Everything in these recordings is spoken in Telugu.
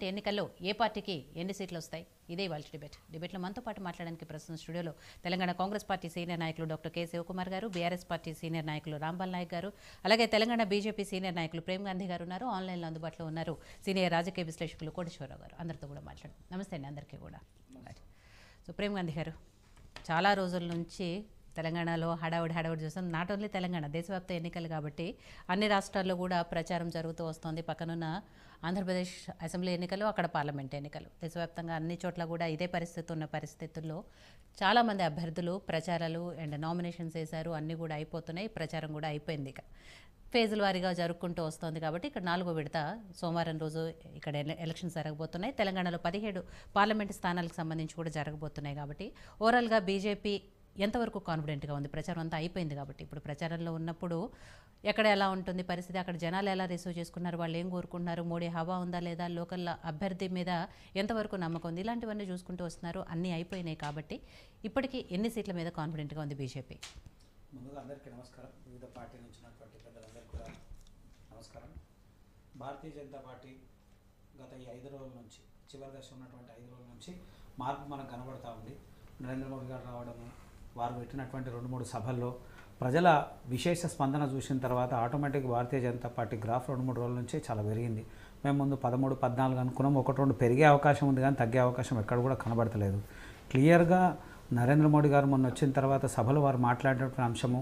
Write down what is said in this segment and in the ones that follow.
ఎన్నికల్లో ఏ పార్టీకి ఎన్ని సీట్లు వస్తాయి? ఇదే ఇవాళ డిబేట్లో మనతో పాటు మాట్లాడడానికి ప్రస్తుతం స్టూడియోలో తెలంగాణ కాంగ్రెస్ పార్టీ సీనియర్ నాయకులు డాక్టర్ కె శివకుమార్ గారు, బీఆర్ఎస్ పార్టీ సీనియర్ నాయకులు రాంబాల్ నాయక్ గారు, అలాగే తెలంగాణ బీజేపీ సీనియర్ నాయకులు ప్రేమ్ గాంధీ గారు ఉన్నారు. ఆన్లైన్లో అందుబాటులో ఉన్నారు సీనియర్ రాజకీయ విశ్లేషకులు కోటేశ్వరరావు గారు. అందరితో కూడా మాట్లాడారు. నమస్తే అండి అందరికీ కూడా. సో ప్రేమ్ గాంధీ గారు, చాలా రోజుల నుంచి తెలంగాణలో హడావుడి చూస్తాం. నాట్ ఓన్లీ తెలంగాణ, దేశవ్యాప్త ఎన్నికలు కాబట్టి అన్ని రాష్ట్రాల్లో కూడా ప్రచారం జరుగుతూ వస్తుంది. పక్కనున్న ఆంధ్రప్రదేశ్ అసెంబ్లీ ఎన్నికలు, అక్కడ పార్లమెంట్ ఎన్నికలు, దేశవ్యాప్తంగా అన్ని చోట్ల కూడా ఇదే పరిస్థితి ఉన్న పరిస్థితుల్లో చాలామంది అభ్యర్థులు ప్రచారాలు అండ్ నామినేషన్స్ వేశారు. అన్నీ కూడా అయిపోతున్నాయి, ప్రచారం కూడా అయిపోయింది. ఇక ఫేజుల వారీగా జరుపుకుంటూ వస్తుంది కాబట్టి ఇక్కడ 4వ విడత సోమవారం రోజు ఇక్కడ ఎలక్షన్స్ జరగబోతున్నాయి. తెలంగాణలో 17 పార్లమెంటు స్థానాలకు సంబంధించి కూడా జరగబోతున్నాయి. కాబట్టి ఓవరాల్గా బీజేపీ ఎంతవరకు కాన్ఫిడెంట్గా ఉంది? ప్రచారం అంతా అయిపోయింది కాబట్టి ఇప్పుడు ప్రచారంలో ఉన్నప్పుడు ఎక్కడ ఎలా ఉంటుంది పరిస్థితి, అక్కడ జనాలు ఎలా రిసీవ్ చేసుకున్నారు, వాళ్ళు ఏం కోరుకుంటున్నారు, మోడీ హవా ఉందా లేదా, లోకల్ అభ్యర్థి మీద ఎంతవరకు నమ్మకం ఉంది, ఇలాంటివన్నీ చూసుకుంటూ వస్తున్నారు. అన్నీ అయిపోయినాయి కాబట్టి ఇప్పటికీ ఎన్ని సీట్ల మీద కాన్ఫిడెంట్గా ఉంది బీజేపీ? ముందుగా అందరికీ నమస్కారం. వివిధ పార్టీ నుంచి ఉన్నటువంటి పెద్దలందరికీ కూడా నమస్కారం. భారతీయ జనతా పార్టీ గత ఈ 5 రోజుల నుంచి, చివరి దశ ఉన్నటువంటి 5 రోజుల నుంచి మార్పు మనకు కనబడతా ఉంది. నరేంద్ర మోడీ గారు రావడము, వారు పెట్టినటువంటి 2-3 సభల్లో ప్రజల విశేష స్పందన చూసిన తర్వాత automatic Bharatiya Janata party graph 2-3 రోజుల నుంచి చాలా పెరిగింది. మేము ముందు 13-14 అనుకున్నాం. 1-2 పెరిగే అవకాశం ఉంది కానీ తగ్గే అవకాశం ఎక్కడ కూడా కనబడతలేదు. క్లియర్గా నరేంద్ర మోడీ గారు మొన్న వచ్చిన తర్వాత సభలో వారు మాట్లాడినటువంటి అంశము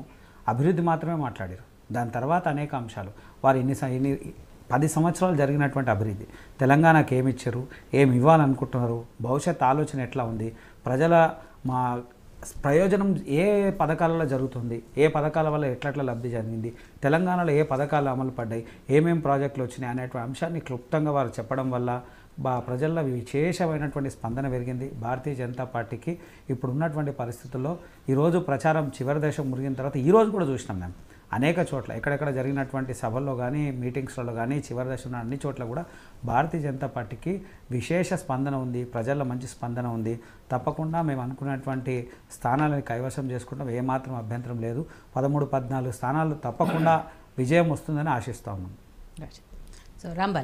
అభివృద్ధి మాత్రమే మాట్లాడారు. దాని తర్వాత అనేక అంశాలు వారు ఇన్ని 10 సంవత్సరాలు జరిగినటువంటి అభివృద్ధి, తెలంగాణకు ఏమి ఇచ్చారు, ఏమి ఇవ్వాలనుకుంటున్నారు, భవిష్యత్ ఆలోచన ఎట్లా ఉంది, ప్రజల మా ప్రయోజనం ఏ పథకాలలో జరుగుతుంది, ఏ పథకాల వల్ల ఎట్లట్లా లబ్ధి జరిగింది, తెలంగాణలో ఏ పథకాలు అమలు పడ్డాయి, ఏమేమి ప్రాజెక్టులు వచ్చినాయి అనేటువంటి అంశాన్ని క్లుప్తంగా వారు చెప్పడం వల్ల ప్రజల్లో విశేషమైనటువంటి స్పందన పెరిగింది. భారతీయ జనతా పార్టీకి ఇప్పుడు ఉన్నటువంటి పరిస్థితుల్లో ఈరోజు ప్రచారం చివరి దశ ముగిన తర్వాత ఈరోజు కూడా చూసినాం మేము అనేక చోట్ల, ఎక్కడెక్కడ జరిగినటువంటి సభల్లో కానీ మీటింగ్స్లలో కానీ చివరి దశ ఉన్న అన్ని చోట్ల కూడా భారతీయ జనతా పార్టీకి విశేష స్పందన ఉంది, ప్రజల్లో మంచి స్పందన ఉంది. తప్పకుండా మేము అనుకున్నటువంటి స్థానాలను కైవసం చేసుకుంటాం, ఏమాత్రం అభ్యంతరం లేదు. 13-14 స్థానాలు తప్పకుండా విజయం వస్తుందని ఆశిస్తా ఉన్నాం. సో రాంబాల్